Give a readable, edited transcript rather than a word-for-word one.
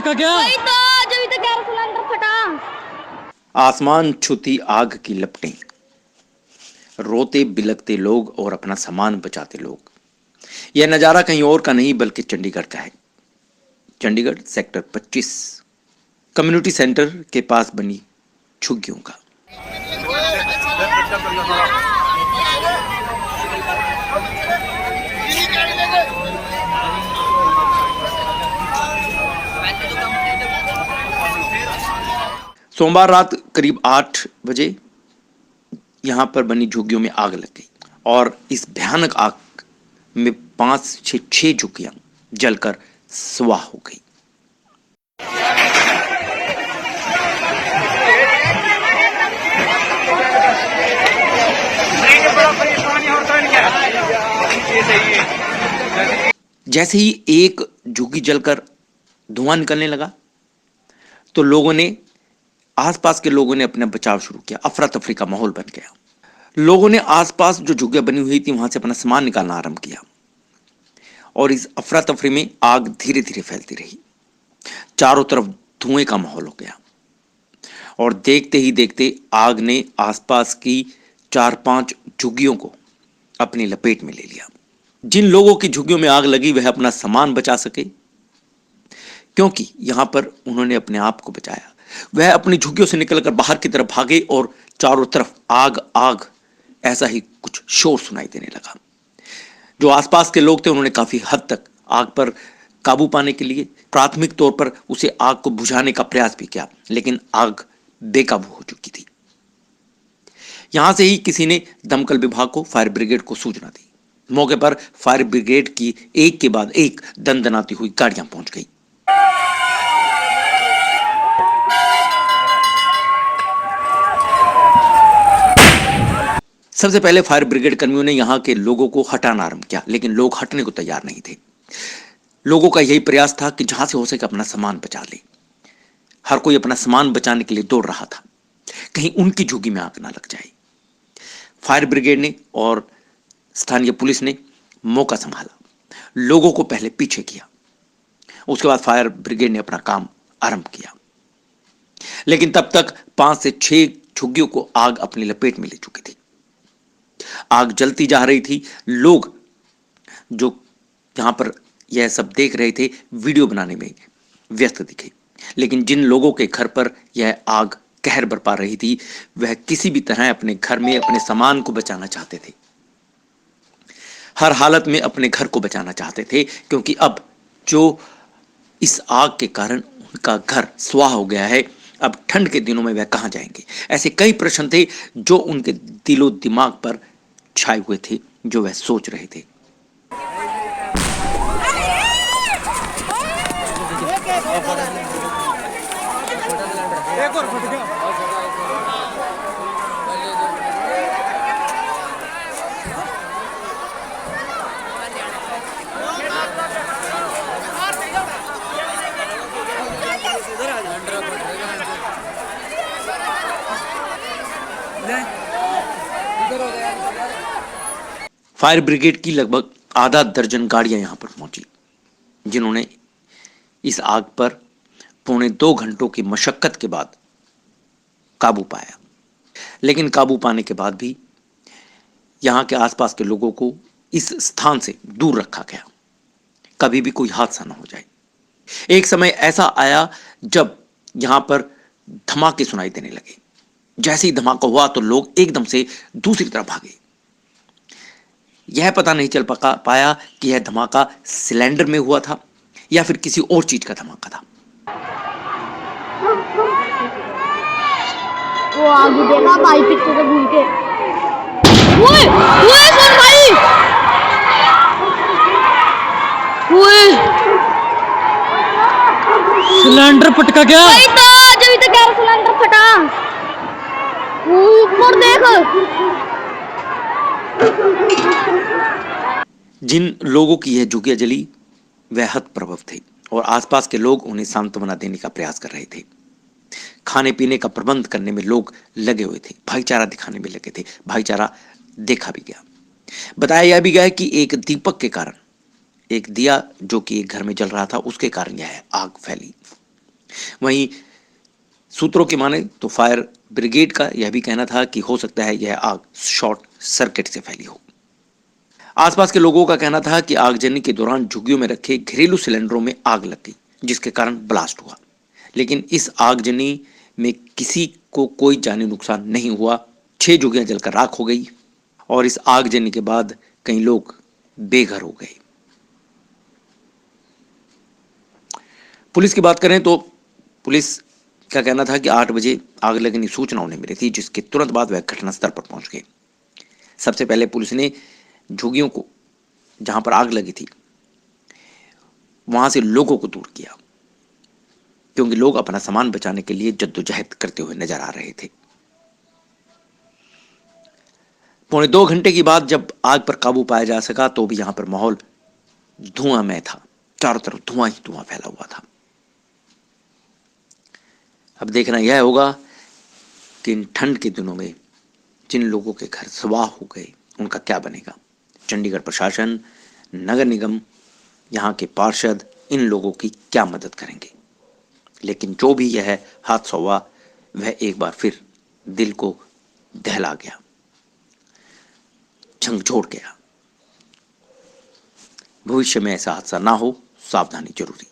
पटका क्या? वही तो जब तक गैस सिलेंडर फटा। आसमान छूती आग की लपटें, रोते बिलखते लोग और अपना सामान बचाते लोग। यह नजारा कहीं और का नहीं बल्कि चंडीगढ़ का है। चंडीगढ़ सेक्टर 25 कम्युनिटी सेंटर के पास बनी झुग्गियों का। सोमवार रात करीब 8 बजे यहां पर बनी झुग्गियों में आग लग गई और इस भयानक आग में 5 से 6 झुग्गियां जलकर स्वाह हो गई। जैसे ही एक झुग्गी जलकर धुआं निकलने लगा तो आसपास के लोगों ने अपना बचाव शुरू किया। अफरा तफरी का माहौल बन गया। लोगों ने आसपास जो झुग्गियां बनी हुई थी वहां से अपना सामान निकालना आरंभ किया और इस अफरा तफरी में आग धीरे धीरे फैलती रही। चारों तरफ धुएं का माहौल हो गया और देखते ही देखते आग ने आसपास की 4-5 झुग्गियों को अपनी लपेट में ले लिया। जिन लोगों की झुग्गियों में आग लगी वह अपना सामान बचा सके क्योंकि यहां पर उन्होंने अपने आप को बचाया। वह अपनी झुग्गियों से निकलकर बाहर की तरफ भागे और चारों तरफ आग आग ऐसा ही कुछ शोर सुनाई देने लगा। जो आसपास के लोग थे उन्होंने काफी हद तक आग पर काबू पाने के लिए प्राथमिक तौर पर उसे आग को बुझाने का प्रयास भी किया, लेकिन आग बेकाबू हो चुकी थी। यहां से ही किसी ने दमकल विभाग को, फायर ब्रिगेड को सूचना दी। मौके पर फायर ब्रिगेड की एक के बाद एक दंदनाती हुई गाड़ियां पहुंच गई। सबसे पहले फायर ब्रिगेड कर्मियों ने यहां के लोगों को हटाना आरंभ किया, लेकिन लोग हटने को तैयार नहीं थे। लोगों का यही प्रयास था कि जहां से हो सके अपना सामान बचा ले। हर कोई अपना सामान बचाने के लिए दौड़ रहा था, कहीं उनकी झुग्गी में आग ना लग जाए। फायर ब्रिगेड ने और स्थानीय पुलिस ने मौका संभाला, लोगों को पहले पीछे किया। उसके बाद फायर ब्रिगेड ने अपना काम आरंभ किया, लेकिन तब तक 5 से 6 झुग्गियों को आग अपनी लपेट में ले चुकी थी। आग जलती जा रही थी। लोग जो यहां पर यह सब देख रहे थे वीडियो बनाने में व्यस्त दिखे, लेकिन जिन लोगों के घर पर यह आग कहर बरपा रही थी वह किसी भी तरह अपने घर में अपने सामान को बचाना चाहते थे। हर हालत में अपने घर को बचाना चाहते थे क्योंकि अब जो इस आग के कारण उनका घर स्वाह हो गया है, अब ठंड के दिनों में वह कहां जाएंगे। ऐसे कई प्रश्न थे जो उनके दिलो दिमाग पर छाए हुए थे, जो वह सोच रहे थे। फायर ब्रिगेड की लगभग आधा दर्जन गाड़ियां यहां पर पहुंची, जिन्होंने इस आग पर 1.25 घंटों की मशक्कत के बाद काबू पाया। लेकिन काबू पाने के बाद भी यहां के आसपास के लोगों को इस स्थान से दूर रखा गया, कभी भी कोई हादसा ना हो जाए। एक समय ऐसा आया जब यहां पर धमाके सुनाई देने लगे। जैसे ही धमाका हुआ तो लोग एकदम से दूसरी तरफ भागे। यह पता नहीं चल पाया कि यह धमाका सिलेंडर में हुआ था या फिर किसी और चीज का धमाका था। वो आगे देखा भाई पीछे से घूम के। ओए ओए कौन भाई? ओए सिलेंडर पटका क्या? वही तो जब तक गैस सिलेंडर फटा। ऊपर देख। जिन लोगों की यह झुग्गियां जली वह हतप्रभ थे और आसपास के लोग उन्हें सांत्वना देने का प्रयास कर रहे थे। खाने पीने का प्रबंध करने में लोग लगे हुए थे, भाईचारा दिखाने में लगे थे। भाईचारा देखा भी गया। बताया यह भी गया कि एक दीपक के कारण, एक दिया जो कि एक घर में जल रहा था, उसके कारण यह आग फैली। वहीं सूत्रों की माने तो फायर ब्रिगेड का यह भी कहना था कि हो सकता है यह आग शॉर्ट सर्किट से फैली हो। आसपास के लोगों का कहना था कि आगजनी के दौरान झुग्गियों में रखे घरेलू सिलेंडरों में आग लग गई, जिसके कारण ब्लास्ट हुआ। लेकिन इस आगजनी में किसी को कोई जानी नुकसान नहीं हुआ। 6 झुग्गियां जलकर राख हो गई और इस आगजनी के बाद कई लोग बेघर हो गए। पुलिस की बात करें तो पुलिस का कहना था कि 8 बजे आग लगने की सूचना उन्हें मिली थी, जिसके तुरंत बाद वह घटनास्थल पर पहुंच गए। सबसे पहले पुलिस ने झुग्गियों को, जहां पर आग लगी थी, वहां से लोगों को दूर किया, क्योंकि लोग अपना सामान बचाने के लिए जद्दोजहद करते हुए नजर आ रहे थे। पौने 2 घंटे की बाद जब आग पर काबू पाया जा सका तो भी यहां पर माहौल धुआंमय था। चारों तरफ धुआं ही धुआं फैला हुआ था। अब देखना यह होगा कि इन ठंड के दिनों में जिन लोगों के घर स्वाह हो गए उनका क्या बनेगा। चंडीगढ़ प्रशासन, नगर निगम, यहाँ के पार्षद इन लोगों की क्या मदद करेंगे। लेकिन जो भी यह हादसा हुआ वह एक बार फिर दिल को दहला गया, झकझोर गया। भविष्य में ऐसा हादसा ना हो, सावधानी जरूरी।